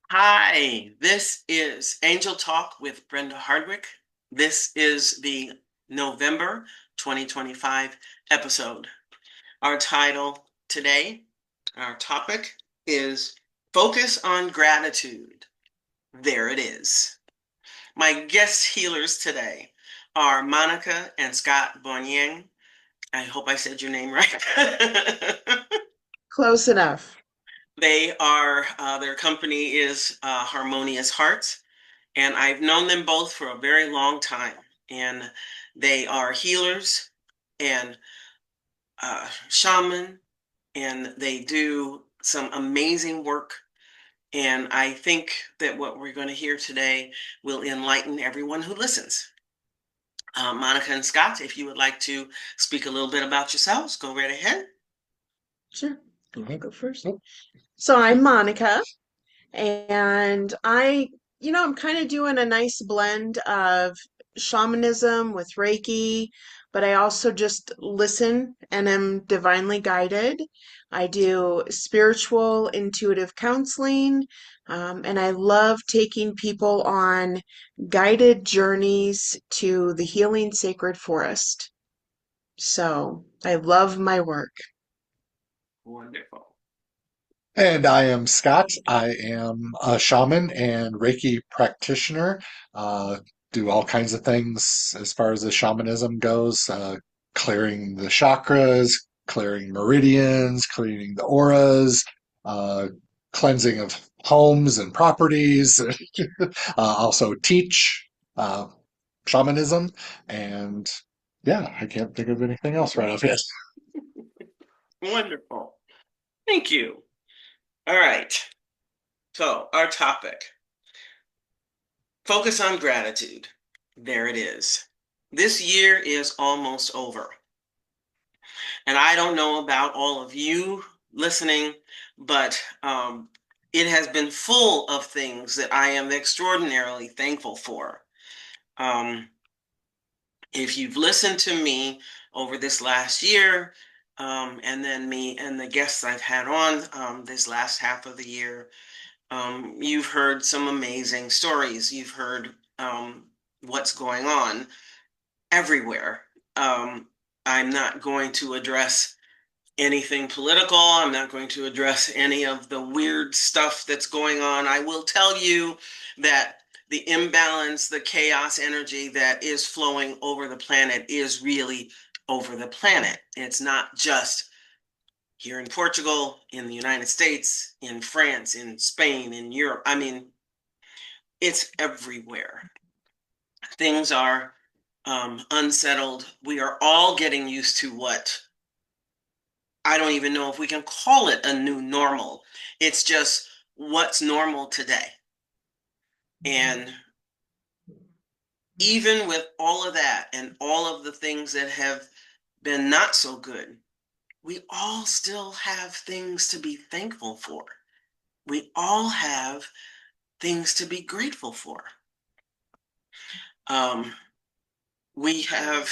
Hi, this is Angel Talk with Brenda Hardwick. This is the November 2025 episode. Our title today, our topic is Focus on Gratitude. There it is. My guest healers today are Monica and Scott Bonynge. I hope I said your name right. Close enough. Their company is Harmonious Hearts. And I've known them both for a very long time. And they are healers and shaman, and they do some amazing work. And I think that what we're going to hear today will enlighten everyone who listens. Monica and Scott, if you would like to speak a little bit about yourselves, go right ahead. Sure. You want to go first? So I'm Monica, and I'm kind of doing a nice blend of shamanism with Reiki, but I also just listen and am divinely guided. I do spiritual, intuitive counseling, and I love taking people on guided journeys to the healing sacred forest. So I love my work. Wonderful. And I am Scott. I am a shaman and Reiki practitioner. Do all kinds of things as far as the shamanism goes, clearing the chakras, clearing meridians, clearing the auras, uh, cleansing of homes and properties. Also teach uh, shamanism. And yeah, I can't think of anything else right off yet. Wonderful. Thank you. All right. So, our topic, focus on gratitude. There it is. This year is almost over. And I don't know about all of you listening, but it has been full of things that I am extraordinarily thankful for. Um, if you've listened to me over this last year, and then me and the guests I've had on this last half of the year, you've heard some amazing stories. You've heard what's going on everywhere. Um, I'm not going to address anything political. I'm not going to address any of the weird stuff that's going on. I will tell you that the imbalance, the chaos energy that is flowing over the planet is really over the planet. It's not just here in Portugal, in the United States, in France, in Spain, in Europe. I mean, it's everywhere. Things are unsettled. We are all getting used to what I don't even know if we can call it a new normal. It's just what's normal today. And even with all of that and all of the things that have been not so good, we all still have things to be thankful for. We all have things to be grateful for. Um, we have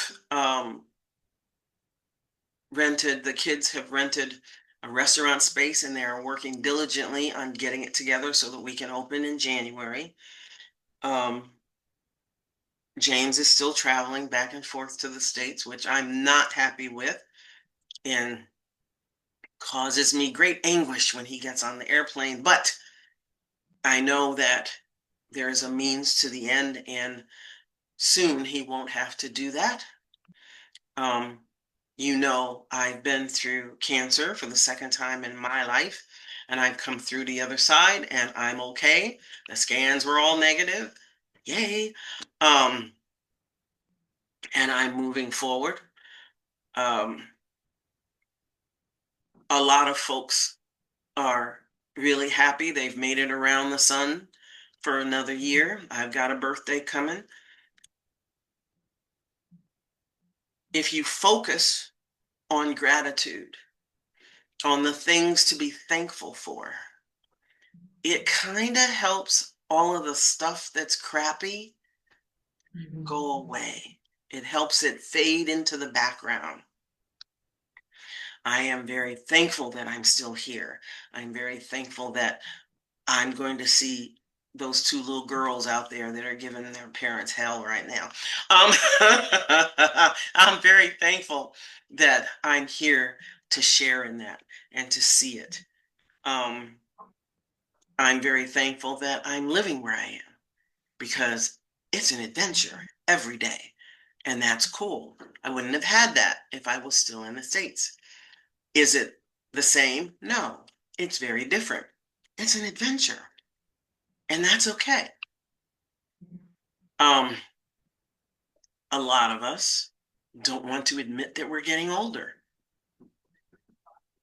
the kids have rented a restaurant space and they are working diligently on getting it together so that we can open in January. Um, James is still traveling back and forth to the States, which I'm not happy with and causes me great anguish when he gets on the airplane. But I know that there is a means to the end, and soon he won't have to do that. Um, I've been through cancer for the second time in my life, and I've come through the other side, and I'm okay. The scans were all negative. Yay. Um, and I'm moving forward. Um, a lot of folks are really happy they've made it around the sun for another year. I've got a birthday coming. If you focus on gratitude, on the things to be thankful for, it kind of helps all of the stuff that's crappy go away. It helps it fade into the background. I am very thankful that I'm still here. I'm very thankful that I'm going to see those two little girls out there that are giving their parents hell right now. I'm very thankful that I'm here to share in that and to see it. Um, I'm very thankful that I'm living where I am because it's an adventure every day. And that's cool. I wouldn't have had that if I was still in the States. Is it the same? No, it's very different. It's an adventure, and that's okay. Um, a lot of us don't want to admit that we're getting older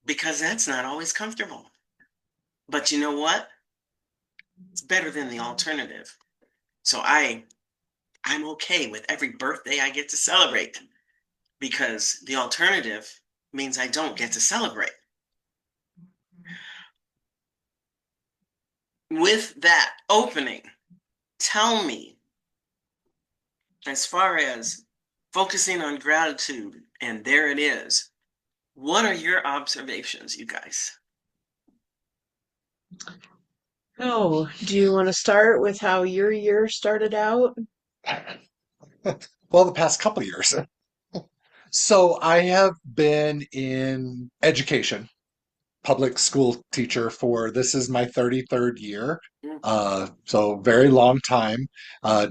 because that's not always comfortable. But you know what? It's better than the alternative. So I'm okay with every birthday I get to celebrate because the alternative means I don't get to celebrate. With that opening, tell me, as far as focusing on gratitude, and there it is, what are your observations, you guys? Oh, do you want to start with how your year started out? Well, the past couple of years. So I have been in education, public school teacher for this is my 33rd year. So very long time.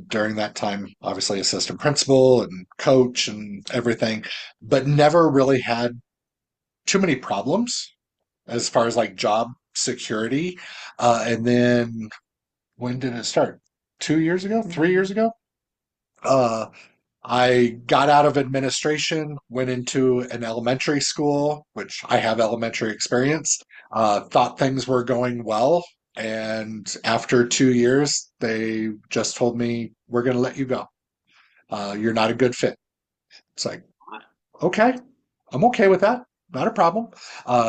During that time, obviously assistant principal and coach and everything, but never really had too many problems as far as like job security. And then when did it start? 2 years ago? 3 years ago? Uh, I got out of administration, went into an elementary school, which I have elementary experience, thought things were going well. And after 2 years, they just told me, we're going to let you go. You're not a good fit. It's like, okay, I'm okay with that. Not a problem.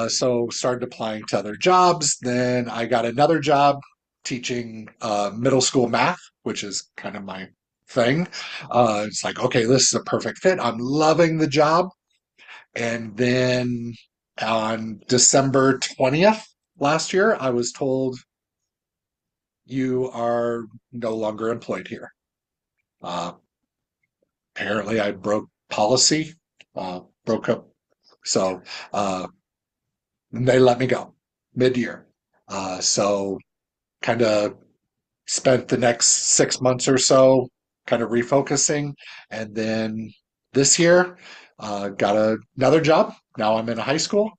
So started applying to other jobs. Then I got another job teaching middle school math, which is kind of my thing. It's like, okay, this is a perfect fit. I'm loving the job. And then on December 20th last year, I was told you are no longer employed here. Uh, Apparently, I broke policy, broke up. So, uh, and they let me go mid-year. So kind of spent the next 6 months or so kind of refocusing. And then this year, got another job. Now I'm in a high school.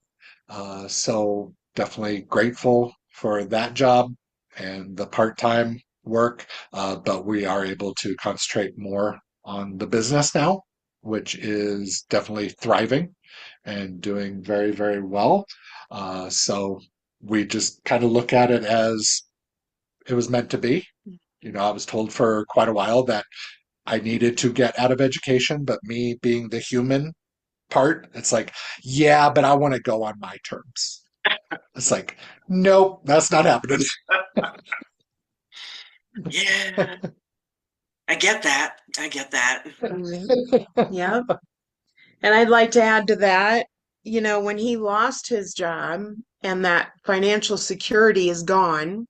So definitely grateful for that job and the part-time work. But we are able to concentrate more on the business now, which is definitely thriving and doing very, very well. So we just kind of look at it as it was meant to be. I was told for quite a while that I needed to get out of education, but me being the human part, it's like, yeah, but I want to go on my terms. It's like, nope, that's not happening. Yeah, I get that. I get that. Yep. And I'd like to add to that, when he lost his job and that financial security is gone,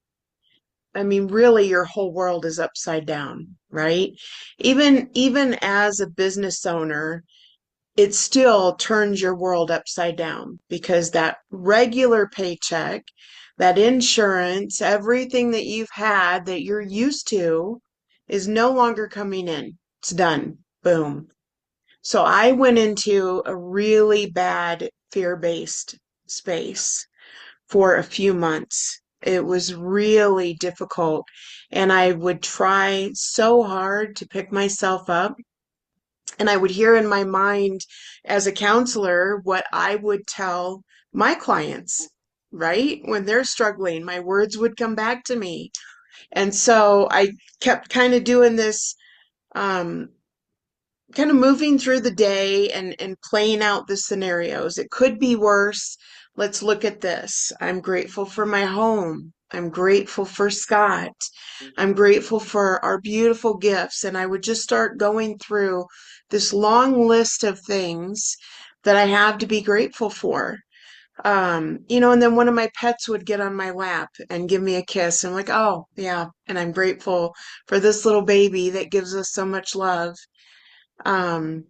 I mean, really your whole world is upside down, right? Even as a business owner, it still turns your world upside down because that regular paycheck, that insurance, everything that you've had that you're used to is no longer coming in. It's done. Boom. So I went into a really bad fear-based space for a few months. It was really difficult, and I would try so hard to pick myself up. And I would hear in my mind as a counselor what I would tell my clients, right? When they're struggling, my words would come back to me. And so I kept kind of doing this um, kind of moving through the day and playing out the scenarios. It could be worse. Let's look at this. I'm grateful for my home. I'm grateful for Scott. I'm grateful for our beautiful gifts. And I would just start going through this long list of things that I have to be grateful for. And then one of my pets would get on my lap and give me a kiss. And I'm like, oh, yeah. And I'm grateful for this little baby that gives us so much love. Um,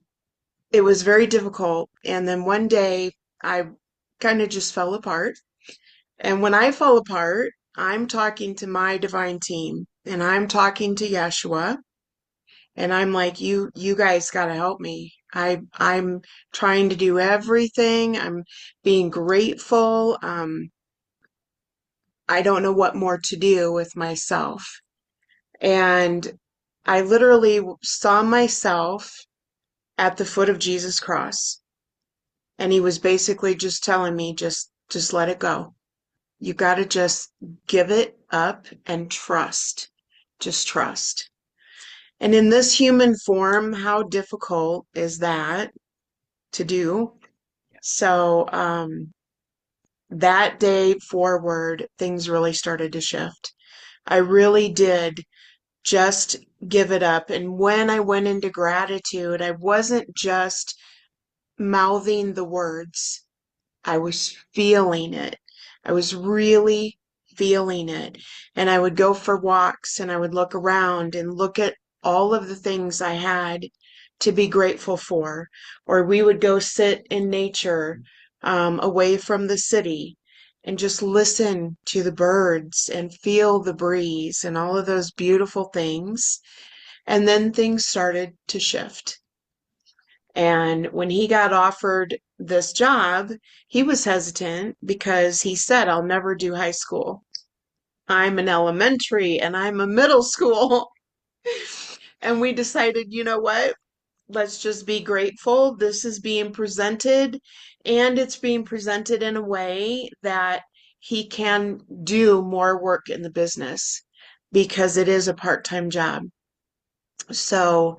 it was very difficult. And then one day I kind of just fell apart. And when I fall apart, I'm talking to my divine team and I'm talking to Yeshua. And I'm like, you guys gotta help me. I'm trying to do everything. I'm being grateful. I don't know what more to do with myself. And I literally saw myself at the foot of Jesus' cross. And he was basically just telling me, just let it go. You gotta just give it up and trust. Just trust. And in this human form, how difficult is that to do? So, that day forward, things really started to shift. I really did just give it up. And when I went into gratitude, I wasn't just mouthing the words, I was feeling it. I was really feeling it. And I would go for walks and I would look around and look at all of the things I had to be grateful for. Or we would go sit in nature away from the city and just listen to the birds and feel the breeze and all of those beautiful things. And then things started to shift. And when he got offered this job, he was hesitant because he said, I'll never do high school. I'm an elementary and I'm a middle school. And we decided, you know what? Let's just be grateful. This is being presented, and it's being presented in a way that he can do more work in the business because it is a part-time job. So,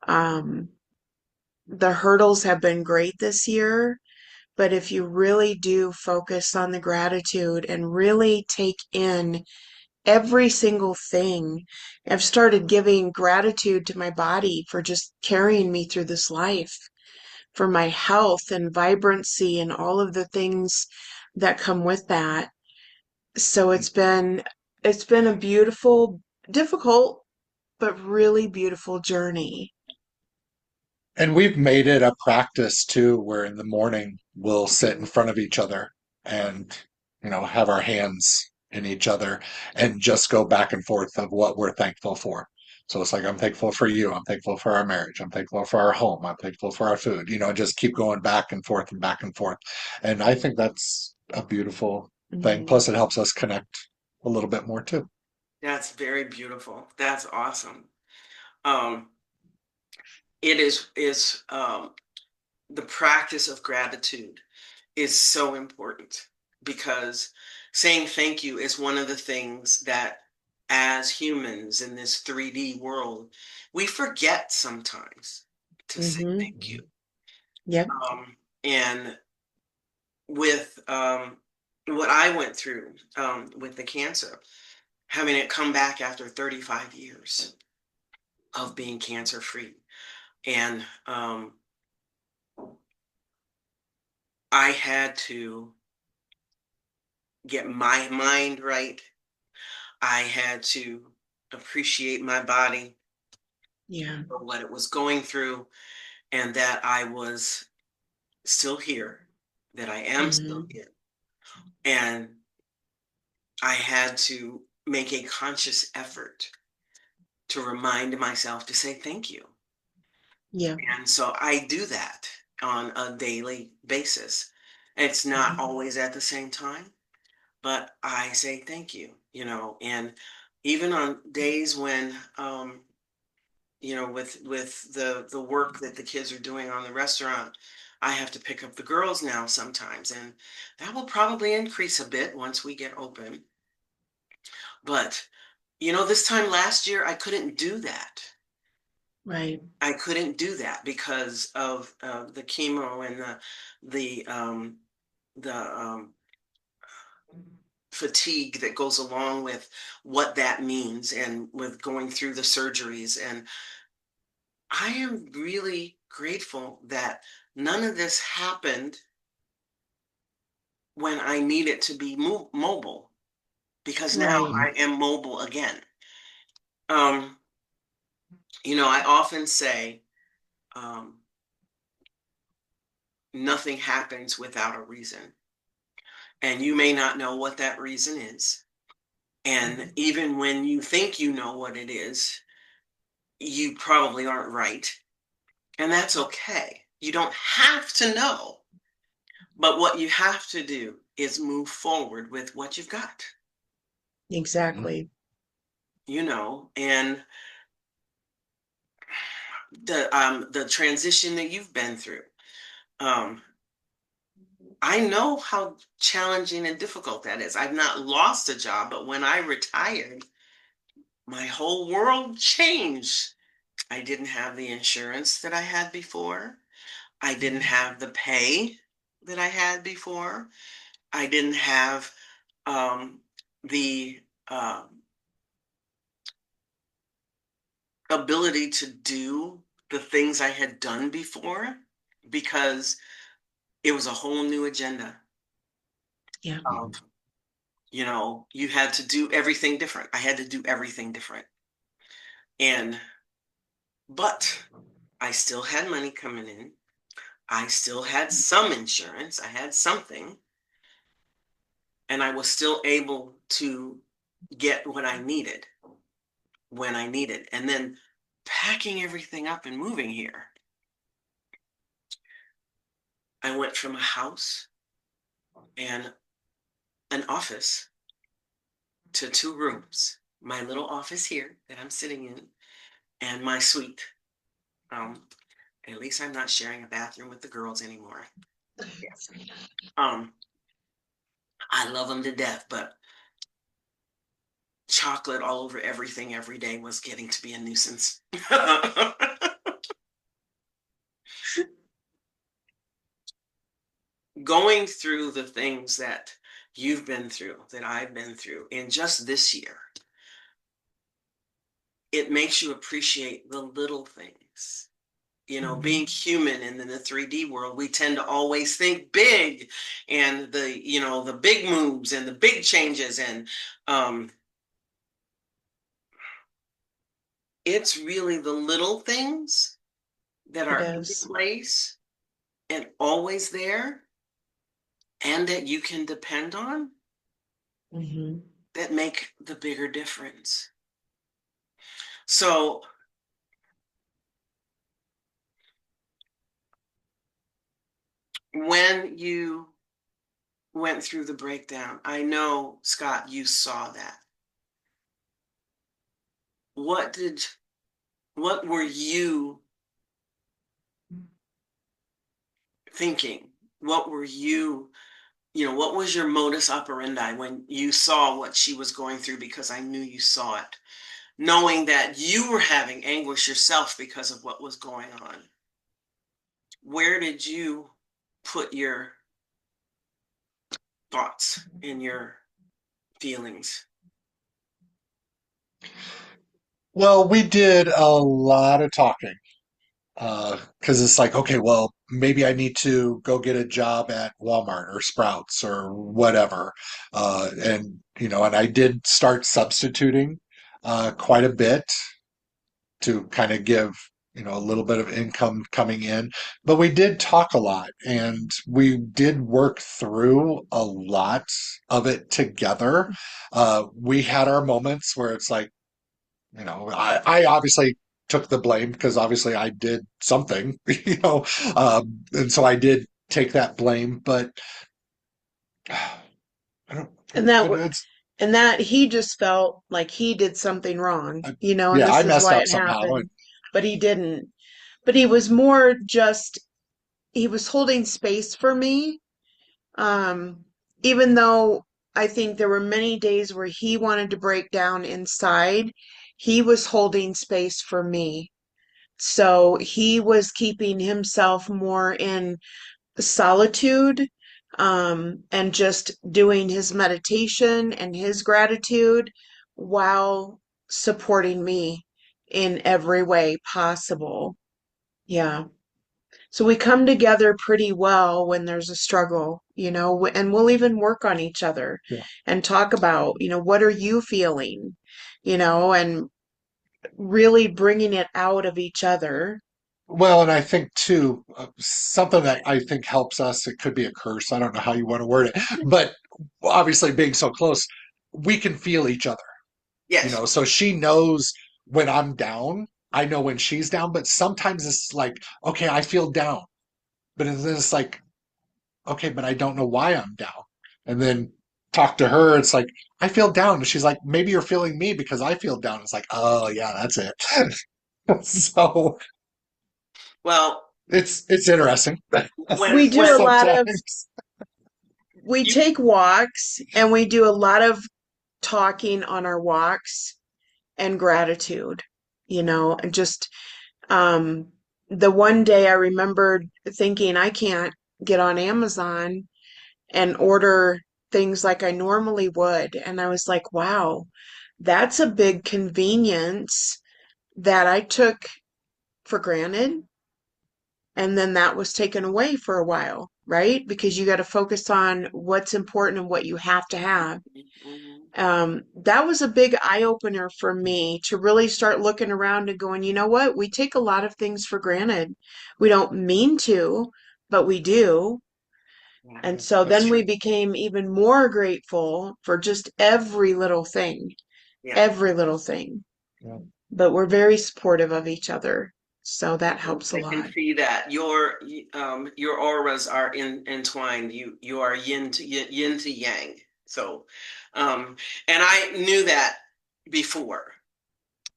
um, the hurdles have been great this year. But if you really do focus on the gratitude and really take in every single thing, I've started giving gratitude to my body for just carrying me through this life, for my health and vibrancy and all of the things that come with that. So it's been a beautiful, difficult, but really beautiful journey. And we've made it a practice too, where in the morning we'll sit in front of each other and, have our hands in each other and just go back and forth of what we're thankful for. So it's like, I'm thankful for you. I'm thankful for our marriage. I'm thankful for our home. I'm thankful for our food. Just keep going back and forth and back and forth. And I think that's a beautiful thing. Mhm. Plus, it helps us connect a little bit more too. That's very beautiful. That's awesome. Um, it is the practice of gratitude is so important because saying thank you is one of the things that as humans in this 3D world, we forget sometimes to say Mhm. thank you. Yep. And with what I went through with the cancer, having it come back after 35 years of being cancer free. And I had to get my mind right. I had to appreciate my body Yeah. for what it was going through and that I was still here, that I am still Mhm. here. And I had to make a conscious effort to remind myself to say thank you. Yeah. And so I do that on a daily basis. It's not Mhm. always at the same time, but I say thank you, and even on days when, with the work that the kids are doing on the restaurant, I have to pick up the girls now sometimes, and that will probably increase a bit once we get open. But, this time last year, I couldn't do that. Right. I couldn't do that because of the chemo and the fatigue that goes along with what that means and with going through the surgeries. And I am really grateful that none of this happened when I needed to be mobile, because now Right. I am mobile again. Um, I often say, um, nothing happens without a reason. And you may not know what that reason is. And even when you think you know what it is, you probably aren't right. And that's okay. You don't have to know. But what you have to do is move forward with what you've got, Exactly. and the transition that you've been through. Um, I know how challenging and difficult that is. I've not lost a job, but when I retired, my whole world changed. I didn't have the insurance that I had before. I didn't have the pay that I had before. I didn't have the ability to do the things I had done before because it was a whole new agenda Yeah. of, you had to do everything different. I had to do everything different. And, but I still had money coming in. I still had some insurance. I had something. And I was still able to get what I needed when I needed. And then packing everything up and moving here, I went from a house and an office to 2 rooms. My little office here that I'm sitting in, and my suite. Um, at least I'm not sharing a bathroom with the girls anymore. Um, I love them to death, but chocolate all over everything every day was getting to be a nuisance. Going through the things that you've been through, that I've been through in just this year, it makes you appreciate the little things. Being human and in the 3D world, we tend to always think big and the big moves and the big changes. And um, it's really the little things that It are in is. place and always there and that you can depend on Mm-hmm. that make the bigger difference. So when you went through the breakdown, I know, Scott, you saw that. What did, what were you thinking? What were what was your modus operandi when you saw what she was going through? Because I knew you saw it, knowing that you were having anguish yourself because of what was going on. Where did you put your thoughts and your feelings? Well, we did a lot of talking because it's like, okay, well, maybe I need to go get a job at Walmart or Sprouts or whatever. And I did start substituting quite a bit to kind of give, a little bit of income coming in. But we did talk a lot and we did work through a lot of it together. We had our moments where it's like, I obviously took the blame because obviously I did something, and so I did take that blame, but I don't, And that but w- it's, and that he just felt like he did something wrong, and yeah, I this is messed why up it somehow. happened, but he didn't. But he was more just he was holding space for me. Um, Even though I think there were many days where he wanted to break down inside, he was holding space for me. So he was keeping himself more in solitude, and just doing his meditation and his gratitude while supporting me in every way possible. Yeah. So we come together pretty well when there's a struggle, and we'll even work on each other Yeah. and talk about, what are you feeling, and really bringing it out of each other. Well, and I think too, something that I think helps us, it could be a curse. I don't know how you want to word it, but obviously being so close, we can feel each other, Yes. so she knows when I'm down. I know when she's down, but sometimes it's like, okay, I feel down, but then it's like, okay, but I don't know why I'm down. And then talk to her, it's like, I feel down. And she's like, maybe you're feeling me because I feel down. It's like, oh yeah, that's it. So Well, it's interesting We do a lot of, sometimes. we you take walks and we do a lot of talking on our walks and gratitude, and just, um, the one day I remembered thinking I can't get on Amazon and order things like I normally would. And I was like, wow, that's a big convenience that I took for granted. And then that was taken away for a while, right? Because you got to focus on what's important and what you have to have. Mhm. That was a big eye opener for me to really start looking around and going, you know what? We take a lot of things for granted. We don't mean to, but we do. Yeah, And so That's then we true. became even more grateful for just every little thing, yeah. every little thing. Yeah. But we're very supportive of each other. So I that can helps a I can lot. see that your auras are entwined. You are yin to yang. So, and I knew that before.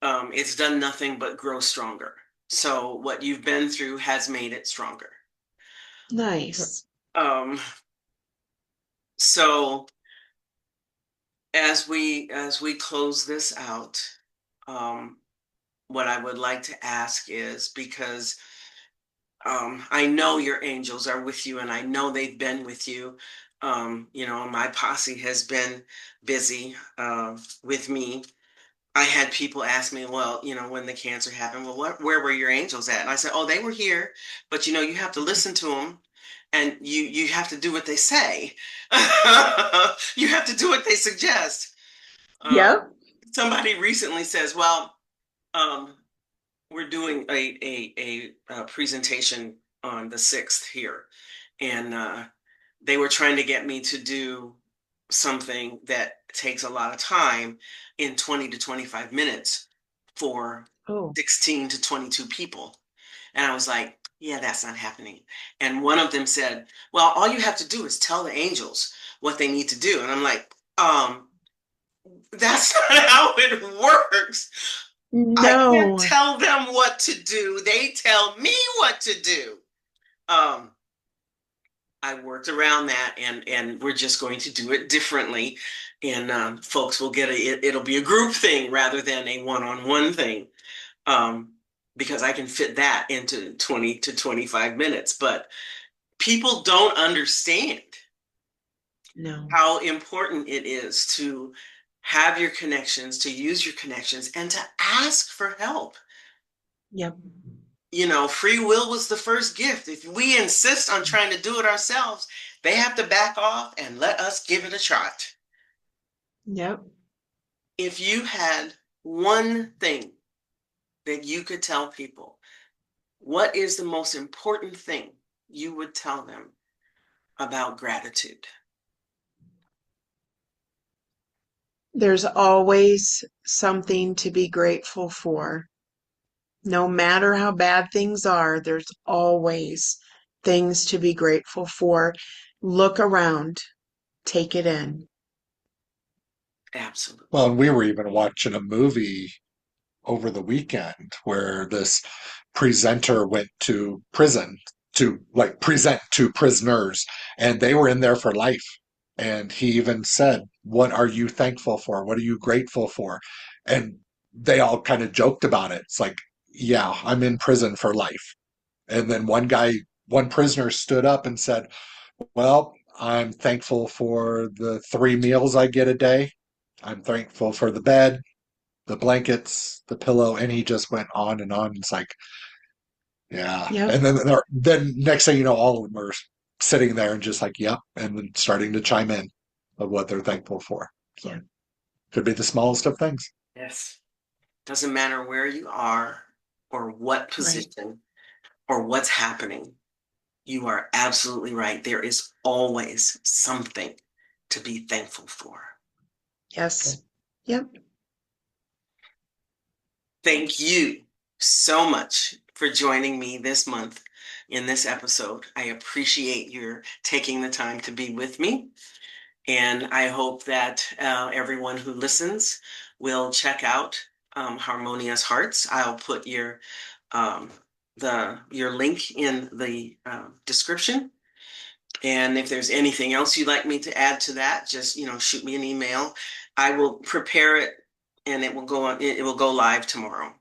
It's done nothing but grow stronger. So what you've been through has made it stronger. Nice. Um, so as we close this out, um, what I would like to ask is because I know your angels are with you, and I know they've been with you. My posse has been busy with me. I had people ask me, well, when the cancer happened, well, where were your angels at? And I said, oh, they were here, but you have to listen to them, and you have to do what they say. You have to do what they suggest. Um, Yep. Somebody recently says, well, um, we're doing a presentation on the 6th here, and they were trying to get me to do something that takes a lot of time in 20 to 25 minutes for Oh, 16 to 22 people. And I was like, yeah, that's not happening. And one of them said, well, all you have to do is tell the angels what they need to do. And I'm like, that's not how it works. I can't no. tell them what to do. They tell me what to do. Um, I worked around that, and we're just going to do it differently. And folks will get it'll be a group thing rather than a one-on-one thing. Um, because I can fit that into 20 to 25 minutes. But people don't understand No. how important it is to have your connections, to use your connections, and to ask for help. Yep. Free will was the first gift. If we insist on trying to do it ourselves, they have to back off and let us give it a shot. Yep. If you had one thing that you could tell people, what is the most important thing you would tell them about gratitude? There's always something to be grateful for. No matter how bad things are, there's always things to be grateful for. Look around, take it in. Absolutely. Well, and we were even watching a movie over the weekend where this presenter went to prison to like present to prisoners, and they were in there for life. And he even said, what are you thankful for? What are you grateful for? And they all kind of joked about it. It's like, yeah, I'm in prison for life. And then one prisoner stood up and said, well, I'm thankful for the 3 meals I get a day. I'm thankful for the bed, the blankets, the pillow, and he just went on and on. It's like Yeah. Yep. And then next thing you know, all of them are sitting there and just like, yep, and then starting to chime in of what they're thankful for. So Yeah. could be the smallest of things. Yes. Doesn't matter where you are or what Right. position or what's happening. You are absolutely right. There is always something to be thankful for. Yes. Yep. Thank you so much for joining me this month in this episode. I appreciate your taking the time to be with me. And I hope that everyone who listens will check out Harmonious Hearts. I'll put um, your link in the description. And if there's anything else you'd like me to add to that, just shoot me an email. I will prepare it, and it will go on. It will go live tomorrow.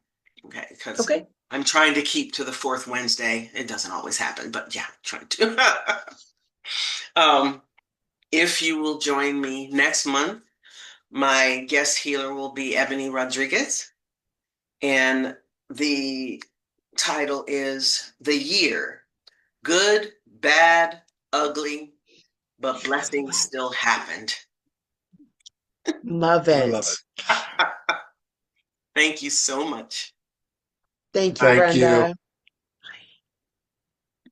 Okay, because Okay. I'm trying to keep to the fourth Wednesday. It doesn't always happen, but yeah, I'm trying to. um, if you will join me next month, my guest healer will be Ebony Rodriguez, and the title is The Year: Good, Bad, Ugly, but blessings still happened. Love I love it. it. Thank you so much. Thank you, Thank you. Brenda.